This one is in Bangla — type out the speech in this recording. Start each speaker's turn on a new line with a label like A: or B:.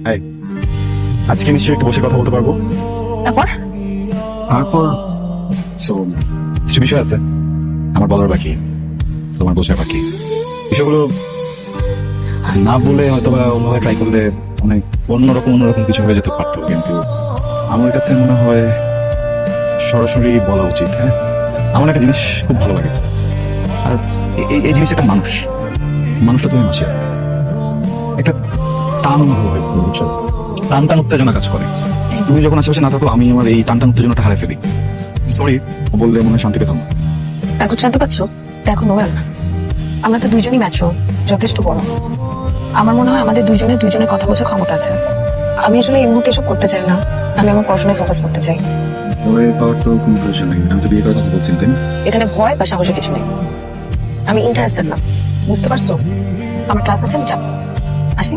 A: এই, আজকে নিশ্চয়ই একটু বসে কথা বলতে পারবো।
B: তারপর
A: তারপর কিছু বিষয় আছে আমার বলার বাকি, তোমার বোঝার বাকি। বিষয়গুলো না বলে হয়তো বা অন্যভাবে ট্রাই করলে অনেক অন্যরকম কিছু হয়ে যেতে পারতো, কিন্তু আমার কাছে মনে হয় সরাসরি বলা উচিত। হ্যাঁ, আমার একটা জিনিস খুব ভালো লাগে, আর এই জিনিস একটা মানুষটা তুমি মাসে একটা টান হয়, বুঝছো? টান উত্তেজনা কাজ করে। তুমি যখন আশেপাশে না থাকো আমি আমার এই টান উত্তেজনাটা হারিয়ে ফেলি। সরি বললে মনে হয় শান্তি পেতাম না।
B: এখন জানতে পারছো? দেখো নোয়েল, আমরা তো দুইজনই ম্যাচুর, যথেষ্ট বড়। আমার মনে হয় আমাদের দুইজনের কথা বোঝার ক্ষমতা আছে। আমি আসলে এই মুহূর্তে এসব করতে চাই না। আমি আমার পড়াশোনায় ফোকাস করতে চাই।
A: পরে পাওয়ার তো কোনো প্রয়োজন নেই, আমি তো বিয়ে করার কথা বলছিলাম, তাই না?
B: এখানে ভয় বা সাহসের কিছু নেই। আমি ইন্টারেস্টেড না, বুঝতে পারছো? আমার ক্লাস আছে, আমি যাবো। আসি।